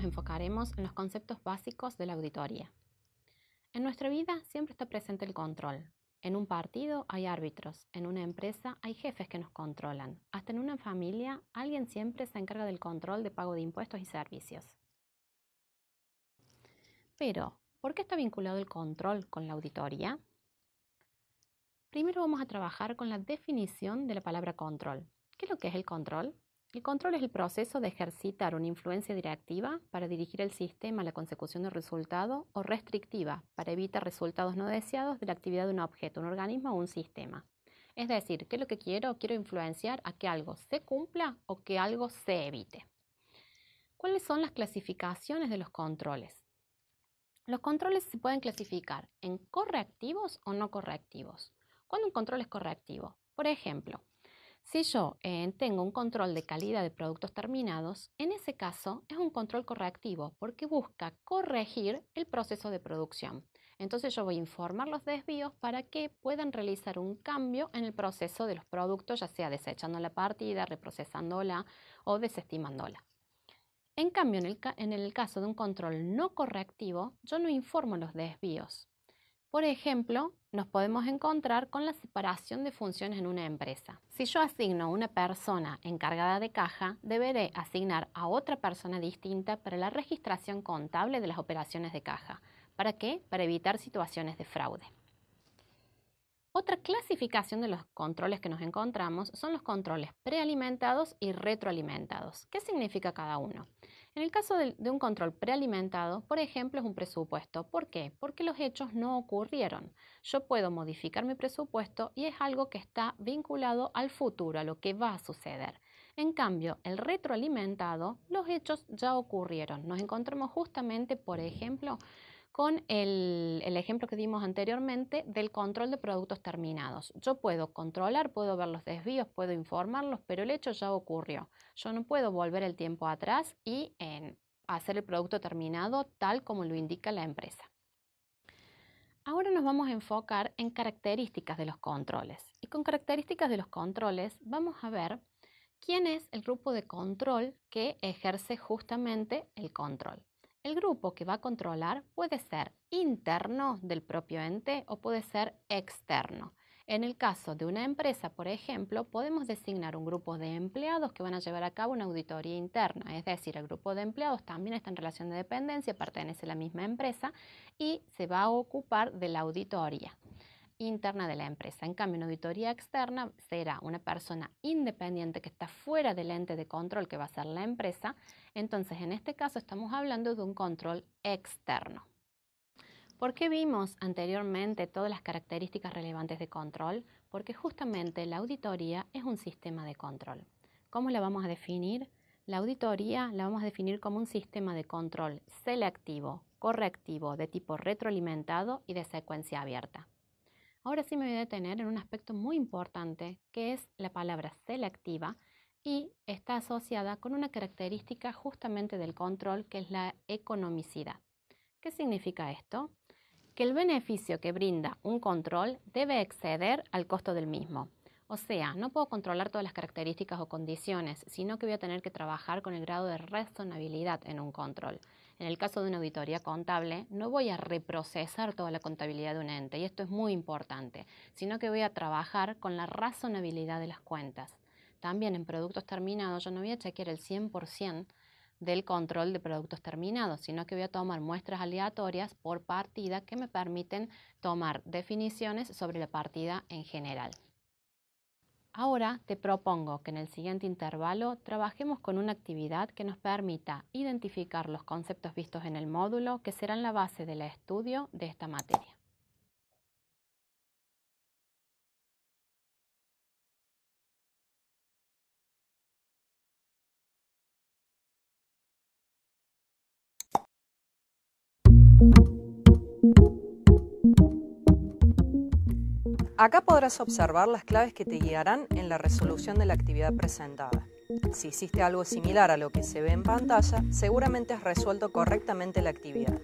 nos enfocaremos en los conceptos básicos de la auditoría. En nuestra vida siempre está presente el control. En un partido hay árbitros, en una empresa hay jefes que nos controlan. Hasta en una familia alguien siempre se encarga del control de pago de impuestos y servicios. Pero, ¿por qué está vinculado el control con la auditoría? Primero vamos a trabajar con la definición de la palabra control. ¿Qué es lo que es el control? El control es el proceso de ejercitar una influencia directiva para dirigir el sistema a la consecución de resultado o restrictiva para evitar resultados no deseados de la actividad de un objeto, un organismo o un sistema. Es decir, ¿qué es lo que quiero? Quiero influenciar a que algo se cumpla o que algo se evite. ¿Cuáles son las clasificaciones de los controles? Los controles se pueden clasificar en correctivos o no correctivos. ¿Cuándo un control es correctivo? Por ejemplo, si yo tengo un control de calidad de productos terminados, en ese caso es un control correctivo porque busca corregir el proceso de producción. Entonces yo voy a informar los desvíos para que puedan realizar un cambio en el proceso de los productos, ya sea desechando la partida, reprocesándola o desestimándola. En cambio, en el caso de un control no correctivo, yo no informo los desvíos. Por ejemplo, nos podemos encontrar con la separación de funciones en una empresa. Si yo asigno a una persona encargada de caja, deberé asignar a otra persona distinta para la registración contable de las operaciones de caja. ¿Para qué? Para evitar situaciones de fraude. Otra clasificación de los controles que nos encontramos son los controles prealimentados y retroalimentados. ¿Qué significa cada uno? En el caso de un control prealimentado, por ejemplo, es un presupuesto. ¿Por qué? Porque los hechos no ocurrieron. Yo puedo modificar mi presupuesto y es algo que está vinculado al futuro, a lo que va a suceder. En cambio, el retroalimentado, los hechos ya ocurrieron. Nos encontramos justamente, por ejemplo, con el ejemplo que dimos anteriormente del control de productos terminados. Yo puedo controlar, puedo ver los desvíos, puedo informarlos, pero el hecho ya ocurrió. Yo no puedo volver el tiempo atrás y hacer el producto terminado tal como lo indica la empresa. Ahora nos vamos a enfocar en características de los controles. Y con características de los controles vamos a ver quién es el grupo de control que ejerce justamente el control. El grupo que va a controlar puede ser interno del propio ente o puede ser externo. En el caso de una empresa, por ejemplo, podemos designar un grupo de empleados que van a llevar a cabo una auditoría interna. Es decir, el grupo de empleados también está en relación de dependencia, pertenece a la misma empresa y se va a ocupar de la auditoría interna de la empresa. En cambio, una auditoría externa será una persona independiente que está fuera del ente de control que va a ser la empresa. Entonces, en este caso estamos hablando de un control externo. ¿Por qué vimos anteriormente todas las características relevantes de control? Porque justamente la auditoría es un sistema de control. ¿Cómo la vamos a definir? La auditoría la vamos a definir como un sistema de control selectivo, correctivo, de tipo retroalimentado y de secuencia abierta. Ahora sí me voy a detener en un aspecto muy importante que es la palabra selectiva y está asociada con una característica justamente del control que es la economicidad. ¿Qué significa esto? Que el beneficio que brinda un control debe exceder al costo del mismo. O sea, no puedo controlar todas las características o condiciones, sino que voy a tener que trabajar con el grado de razonabilidad en un control. En el caso de una auditoría contable, no voy a reprocesar toda la contabilidad de un ente, y esto es muy importante, sino que voy a trabajar con la razonabilidad de las cuentas. También en productos terminados yo no voy a chequear el 100% del control de productos terminados, sino que voy a tomar muestras aleatorias por partida que me permiten tomar definiciones sobre la partida en general. Ahora te propongo que en el siguiente intervalo trabajemos con una actividad que nos permita identificar los conceptos vistos en el módulo que serán la base del estudio de esta materia. Acá podrás observar las claves que te guiarán en la resolución de la actividad presentada. Si hiciste algo similar a lo que se ve en pantalla, seguramente has resuelto correctamente la actividad.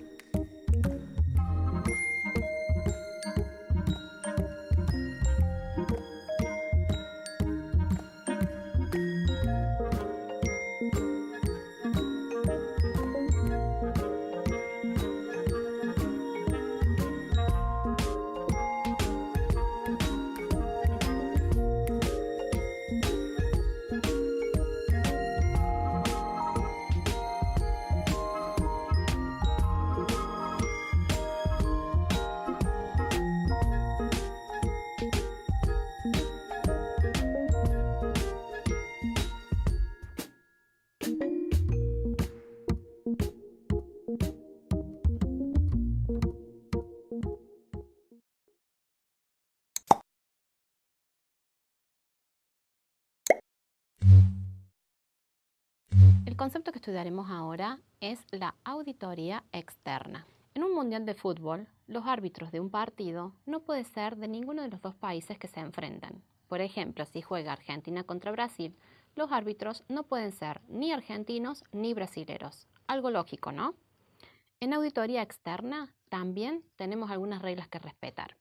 concepto que estudiaremos ahora es la auditoría externa. En un mundial de fútbol, los árbitros de un partido no pueden ser de ninguno de los dos países que se enfrentan. Por ejemplo, si juega Argentina contra Brasil, los árbitros no pueden ser ni argentinos ni brasileros. Algo lógico, ¿no? En auditoría externa también tenemos algunas reglas que respetar.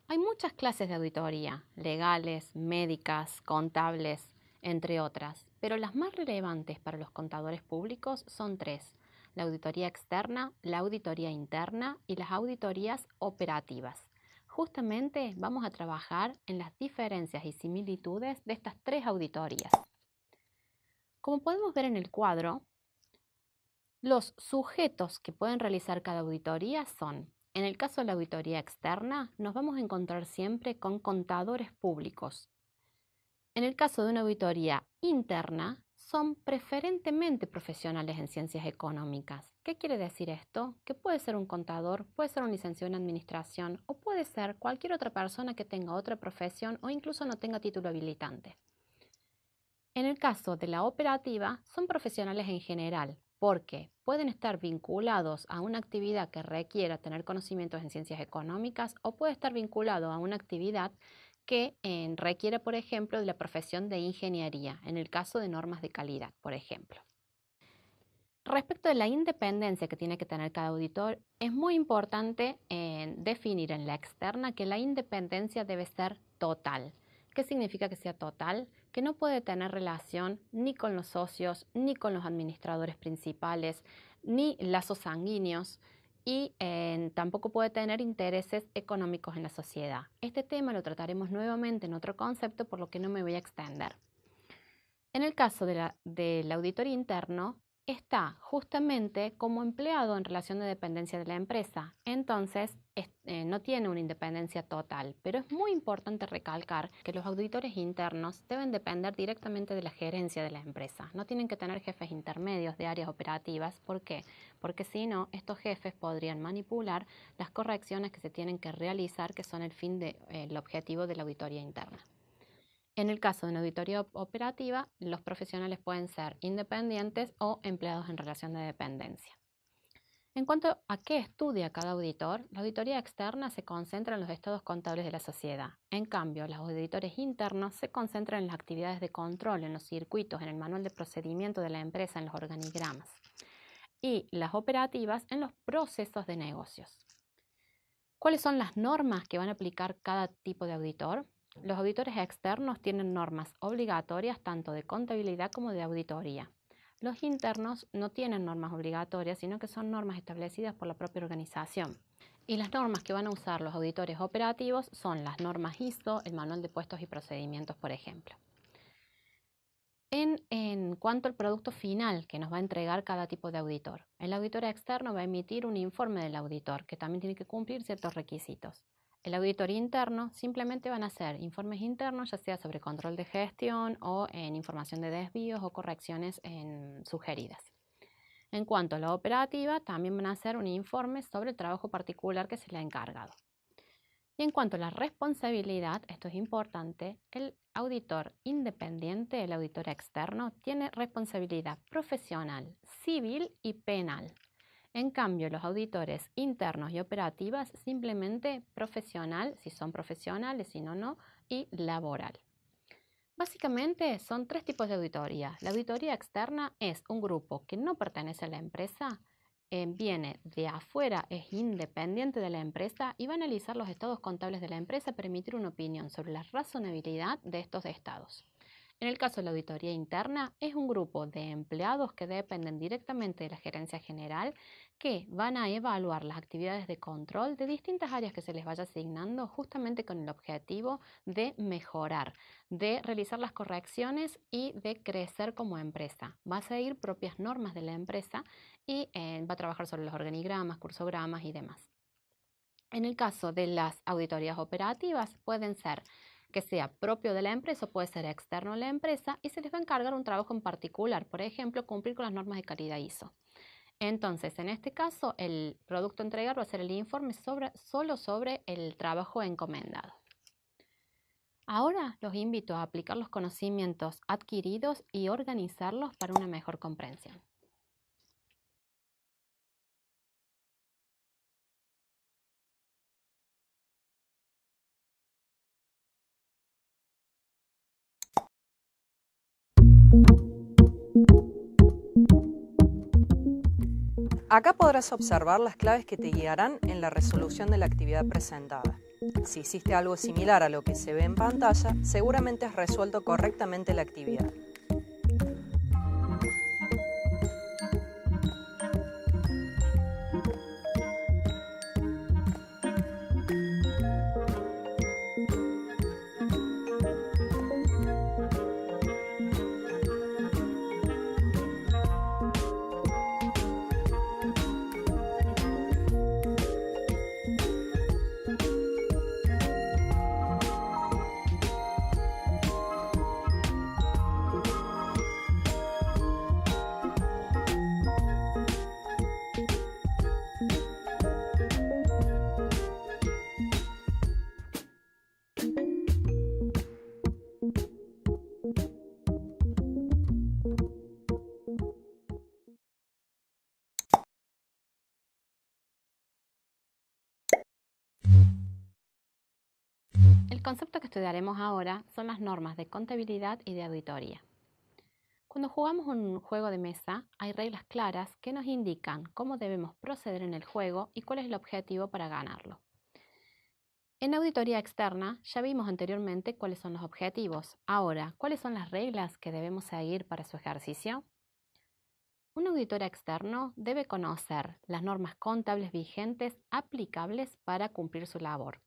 Hay muchas clases de auditoría, legales, médicas, contables, entre otras, pero las más relevantes para los contadores públicos son tres: la auditoría externa, la auditoría interna y las auditorías operativas. Justamente vamos a trabajar en las diferencias y similitudes de estas tres auditorías. Como podemos ver en el cuadro, los sujetos que pueden realizar cada auditoría son: en el caso de la auditoría externa, nos vamos a encontrar siempre con contadores públicos. En el caso de una auditoría interna, son preferentemente profesionales en ciencias económicas. ¿Qué quiere decir esto? Que puede ser un contador, puede ser un licenciado en administración o puede ser cualquier otra persona que tenga otra profesión o incluso no tenga título habilitante. En el caso de la operativa, son profesionales en general, porque pueden estar vinculados a una actividad que requiera tener conocimientos en ciencias económicas o puede estar vinculado a una actividad que requiere, por ejemplo, de la profesión de ingeniería, en el caso de normas de calidad, por ejemplo. Respecto de la independencia que tiene que tener cada auditor, es muy importante definir en la externa que la independencia debe ser total. ¿Qué significa que sea total? Que no puede tener relación ni con los socios, ni con los administradores principales, ni lazos sanguíneos y tampoco puede tener intereses económicos en la sociedad. Este tema lo trataremos nuevamente en otro concepto, por lo que no me voy a extender. En el caso del auditor interno, está justamente como empleado en relación de dependencia de la empresa. Entonces, no tiene una independencia total, pero es muy importante recalcar que los auditores internos deben depender directamente de la gerencia de la empresa. No tienen que tener jefes intermedios de áreas operativas. ¿Por qué? Porque si no, estos jefes podrían manipular las correcciones que se tienen que realizar, que son el objetivo de la auditoría interna. En el caso de una auditoría operativa, los profesionales pueden ser independientes o empleados en relación de dependencia. En cuanto a qué estudia cada auditor, la auditoría externa se concentra en los estados contables de la sociedad. En cambio, los auditores internos se concentran en las actividades de control, en los circuitos, en el manual de procedimiento de la empresa, en los organigramas. Y las operativas en los procesos de negocios. ¿Cuáles son las normas que van a aplicar cada tipo de auditor? Los auditores externos tienen normas obligatorias tanto de contabilidad como de auditoría. Los internos no tienen normas obligatorias, sino que son normas establecidas por la propia organización. Y las normas que van a usar los auditores operativos son las normas ISO, el manual de puestos y procedimientos, por ejemplo. En cuanto al producto final que nos va a entregar cada tipo de auditor, el auditor externo va a emitir un informe del auditor que también tiene que cumplir ciertos requisitos. El auditor interno simplemente van a ser informes internos, ya sea sobre control de gestión o en información de desvíos o correcciones sugeridas. En cuanto a la operativa, también van a hacer un informe sobre el trabajo particular que se le ha encargado. Y en cuanto a la responsabilidad, esto es importante, el auditor independiente, el auditor externo, tiene responsabilidad profesional, civil y penal. En cambio, los auditores internos y operativas simplemente profesional, si son profesionales, si no, no, y laboral. Básicamente son tres tipos de auditoría. La auditoría externa es un grupo que no pertenece a la empresa, viene de afuera, es independiente de la empresa y va a analizar los estados contables de la empresa para emitir una opinión sobre la razonabilidad de estos estados. En el caso de la auditoría interna, es un grupo de empleados que dependen directamente de la gerencia general que van a evaluar las actividades de control de distintas áreas que se les vaya asignando justamente con el objetivo de mejorar, de realizar las correcciones y de crecer como empresa. Va a seguir propias normas de la empresa y va a trabajar sobre los organigramas, cursogramas y demás. En el caso de las auditorías operativas, pueden ser que sea propio de la empresa o puede ser externo a la empresa y se les va a encargar un trabajo en particular, por ejemplo, cumplir con las normas de calidad ISO. Entonces, en este caso, el producto a entregar va a ser el informe solo sobre el trabajo encomendado. Ahora los invito a aplicar los conocimientos adquiridos y organizarlos para una mejor comprensión. Acá podrás observar las claves que te guiarán en la resolución de la actividad presentada. Si hiciste algo similar a lo que se ve en pantalla, seguramente has resuelto correctamente la actividad. El concepto que estudiaremos ahora son las normas de contabilidad y de auditoría. Cuando jugamos un juego de mesa, hay reglas claras que nos indican cómo debemos proceder en el juego y cuál es el objetivo para ganarlo. En auditoría externa ya vimos anteriormente cuáles son los objetivos. Ahora, ¿cuáles son las reglas que debemos seguir para su ejercicio? Un auditor externo debe conocer las normas contables vigentes aplicables para cumplir su labor.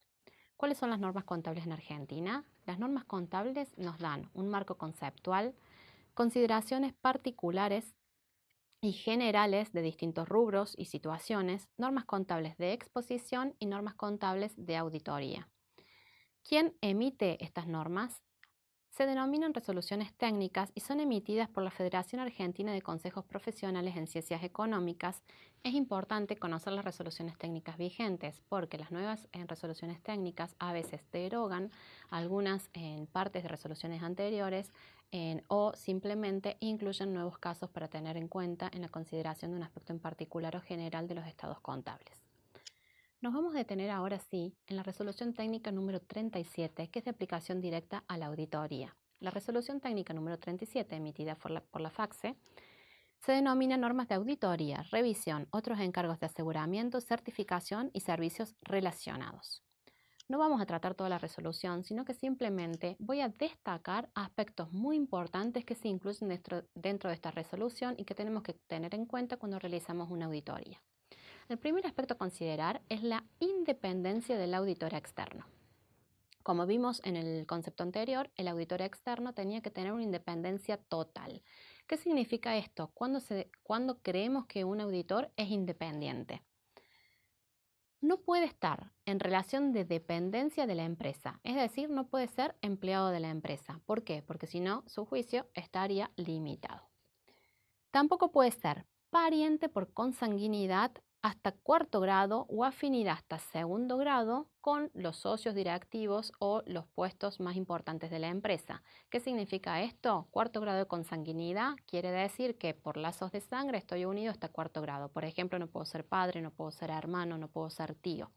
¿Cuáles son las normas contables en Argentina? Las normas contables nos dan un marco conceptual, consideraciones particulares y generales de distintos rubros y situaciones, normas contables de exposición y normas contables de auditoría. ¿Quién emite estas normas? Se denominan resoluciones técnicas y son emitidas por la Federación Argentina de Consejos Profesionales en Ciencias Económicas. Es importante conocer las resoluciones técnicas vigentes porque las nuevas resoluciones técnicas a veces derogan algunas partes de resoluciones anteriores o simplemente incluyen nuevos casos para tener en cuenta en la consideración de un aspecto en particular o general de los estados contables. Nos vamos a detener ahora sí en la resolución técnica número 37, que es de aplicación directa a la auditoría. La resolución técnica número 37, emitida por la FACSE, se denomina normas de auditoría, revisión, otros encargos de aseguramiento, certificación y servicios relacionados. No vamos a tratar toda la resolución, sino que simplemente voy a destacar aspectos muy importantes que se incluyen dentro de esta resolución y que tenemos que tener en cuenta cuando realizamos una auditoría. El primer aspecto a considerar es la independencia del auditor externo. Como vimos en el concepto anterior, el auditor externo tenía que tener una independencia total. ¿Qué significa esto? ¿Cuándo creemos que un auditor es independiente? No puede estar en relación de dependencia de la empresa, es decir, no puede ser empleado de la empresa. ¿Por qué? Porque si no, su juicio estaría limitado. Tampoco puede ser pariente por consanguinidad hasta cuarto grado o afinidad hasta segundo grado con los socios directivos o los puestos más importantes de la empresa. ¿Qué significa esto? Cuarto grado de consanguinidad quiere decir que por lazos de sangre estoy unido hasta cuarto grado. Por ejemplo, no puedo ser padre, no puedo ser hermano, no puedo ser tío,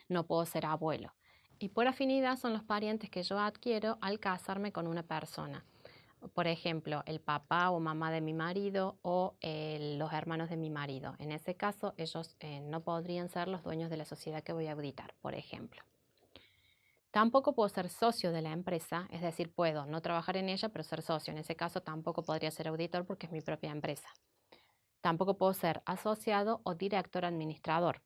no puedo ser abuelo. Y por afinidad son los parientes que yo adquiero al casarme con una persona. Por ejemplo, el papá o mamá de mi marido o los hermanos de mi marido. En ese caso, ellos no podrían ser los dueños de la sociedad que voy a auditar, por ejemplo. Tampoco puedo ser socio de la empresa, es decir, puedo no trabajar en ella, pero ser socio. En ese caso, tampoco podría ser auditor porque es mi propia empresa. Tampoco puedo ser asociado o director administrador.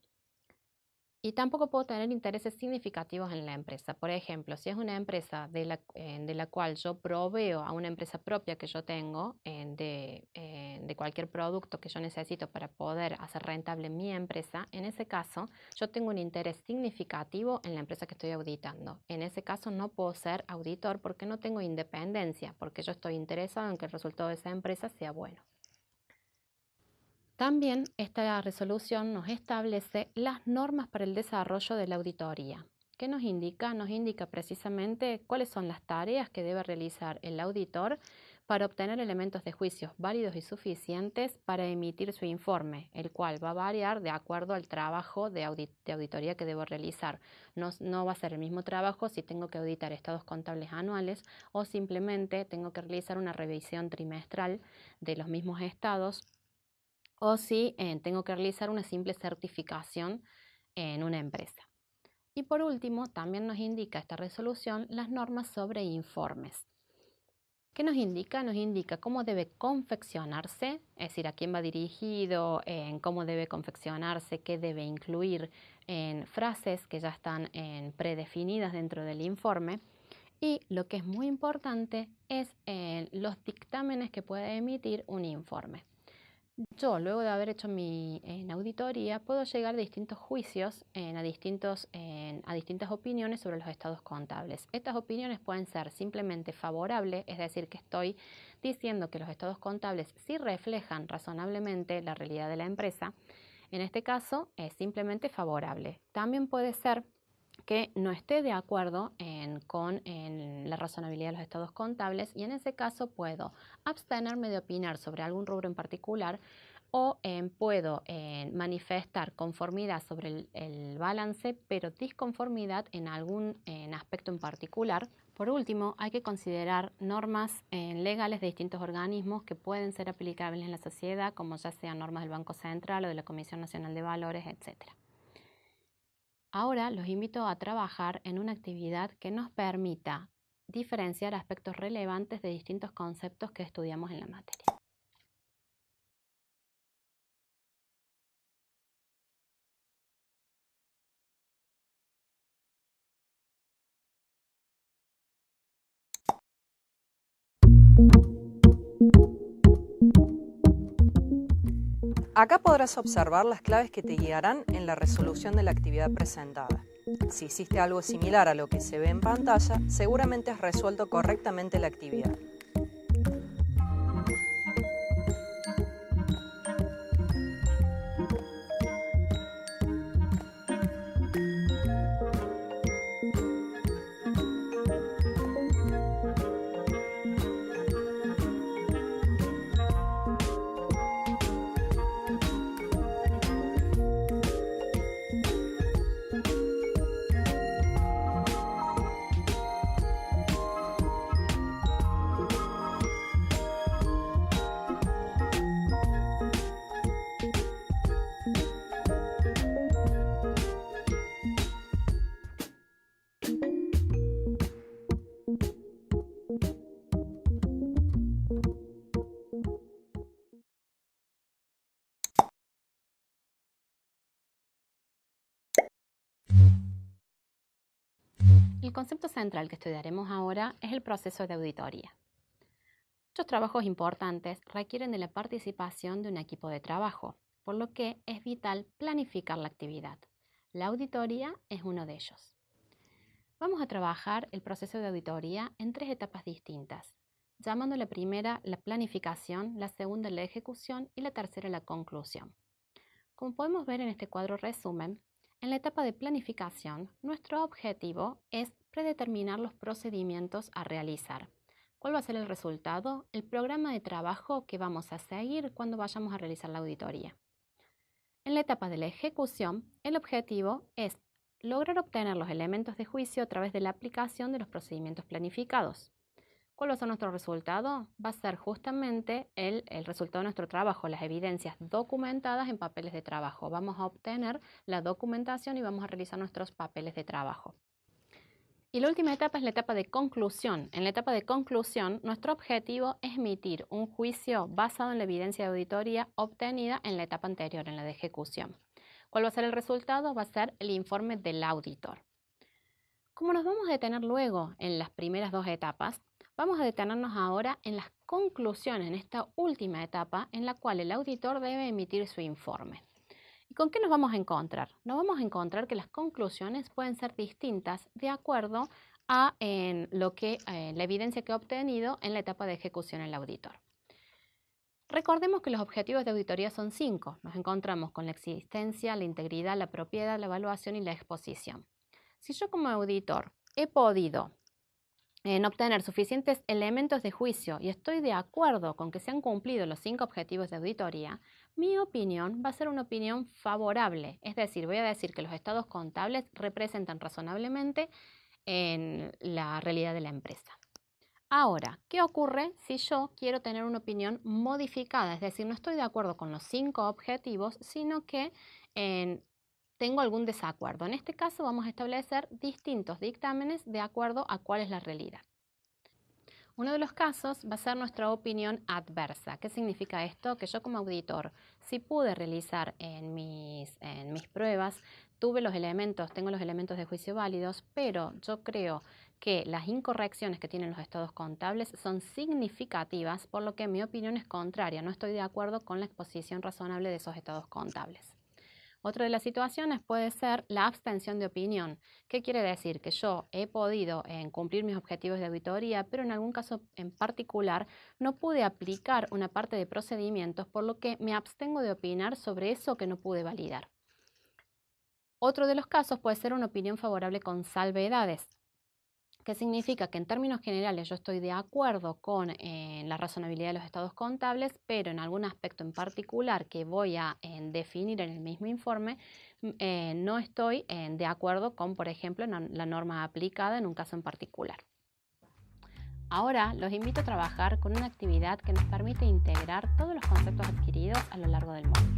Y tampoco puedo tener intereses significativos en la empresa. Por ejemplo, si es una empresa de la cual yo proveo a una empresa propia que yo tengo de cualquier producto que yo necesito para poder hacer rentable mi empresa, en ese caso yo tengo un interés significativo en la empresa que estoy auditando. En ese caso no puedo ser auditor porque no tengo independencia, porque yo estoy interesado en que el resultado de esa empresa sea bueno. También esta resolución nos establece las normas para el desarrollo de la auditoría. ¿Qué nos indica? Nos indica precisamente cuáles son las tareas que debe realizar el auditor para obtener elementos de juicios válidos y suficientes para emitir su informe, el cual va a variar de acuerdo al trabajo de auditoría que debo realizar. No va a ser el mismo trabajo si tengo que auditar estados contables anuales o simplemente tengo que realizar una revisión trimestral de los mismos estados o si tengo que realizar una simple certificación en una empresa. Y por último, también nos indica esta resolución las normas sobre informes. ¿Qué nos indica? Nos indica cómo debe confeccionarse, es decir, a quién va dirigido, en cómo debe confeccionarse, qué debe incluir en frases que ya están predefinidas dentro del informe. Y lo que es muy importante es los dictámenes que puede emitir un informe. Yo, luego de haber hecho mi auditoría, puedo llegar a distintos juicios, a distintas opiniones sobre los estados contables. Estas opiniones pueden ser simplemente favorables, es decir, que estoy diciendo que los estados contables sí reflejan razonablemente la realidad de la empresa. En este caso, es simplemente favorable. También puede ser que no esté de acuerdo con la razonabilidad de los estados contables y en ese caso puedo abstenerme de opinar sobre algún rubro en particular o puedo manifestar conformidad sobre el balance, pero disconformidad en algún aspecto en particular. Por último, hay que considerar normas legales de distintos organismos que pueden ser aplicables en la sociedad, como ya sean normas del Banco Central o de la Comisión Nacional de Valores, etc. Ahora los invito a trabajar en una actividad que nos permita diferenciar aspectos relevantes de distintos conceptos que estudiamos en la materia. Acá podrás observar las claves que te guiarán en la resolución de la actividad presentada. Si hiciste algo similar a lo que se ve en pantalla, seguramente has resuelto correctamente la actividad. El concepto central que estudiaremos ahora es el proceso de auditoría. Muchos trabajos importantes requieren de la participación de un equipo de trabajo, por lo que es vital planificar la actividad. La auditoría es uno de ellos. Vamos a trabajar el proceso de auditoría en 3 etapas distintas, llamando la primera la planificación, la segunda la ejecución y la tercera la conclusión. Como podemos ver en este cuadro resumen, en la etapa de planificación, nuestro objetivo es predeterminar los procedimientos a realizar. ¿Cuál va a ser el resultado? El programa de trabajo que vamos a seguir cuando vayamos a realizar la auditoría. En la etapa de la ejecución, el objetivo es lograr obtener los elementos de juicio a través de la aplicación de los procedimientos planificados. ¿Cuál va a ser nuestro resultado? Va a ser justamente el resultado de nuestro trabajo, las evidencias documentadas en papeles de trabajo. Vamos a obtener la documentación y vamos a realizar nuestros papeles de trabajo. Y la última etapa es la etapa de conclusión. En la etapa de conclusión, nuestro objetivo es emitir un juicio basado en la evidencia de auditoría obtenida en la etapa anterior, en la de ejecución. ¿Cuál va a ser el resultado? Va a ser el informe del auditor. Como nos vamos a detener luego en las primeras 2 etapas, vamos a detenernos ahora en las conclusiones, en esta última etapa en la cual el auditor debe emitir su informe. ¿Y con qué nos vamos a encontrar? Nos vamos a encontrar que las conclusiones pueden ser distintas de acuerdo a la evidencia que ha obtenido en la etapa de ejecución el auditor. Recordemos que los objetivos de auditoría son 5. Nos encontramos con la existencia, la integridad, la propiedad, la evaluación y la exposición. Si yo como auditor he podido obtener suficientes elementos de juicio y estoy de acuerdo con que se han cumplido los 5 objetivos de auditoría, mi opinión va a ser una opinión favorable. Es decir, voy a decir que los estados contables representan razonablemente en la realidad de la empresa. Ahora, ¿qué ocurre si yo quiero tener una opinión modificada? Es decir, no estoy de acuerdo con los 5 objetivos, sino que tengo algún desacuerdo. En este caso vamos a establecer distintos dictámenes de acuerdo a cuál es la realidad. Uno de los casos va a ser nuestra opinión adversa. ¿Qué significa esto? Que yo como auditor, si pude realizar en mis pruebas, tengo los elementos de juicio válidos, pero yo creo que las incorrecciones que tienen los estados contables son significativas, por lo que mi opinión es contraria. No estoy de acuerdo con la exposición razonable de esos estados contables. Otra de las situaciones puede ser la abstención de opinión. ¿Qué quiere decir? Que yo he podido cumplir mis objetivos de auditoría, pero en algún caso en particular no pude aplicar una parte de procedimientos, por lo que me abstengo de opinar sobre eso que no pude validar. Otro de los casos puede ser una opinión favorable con salvedades. ¿Qué significa? Que en términos generales yo estoy de acuerdo con la razonabilidad de los estados contables, pero en algún aspecto en particular que voy a definir en el mismo informe, no estoy de acuerdo con, por ejemplo, la norma aplicada en un caso en particular. Ahora los invito a trabajar con una actividad que nos permite integrar todos los conceptos adquiridos a lo largo del módulo.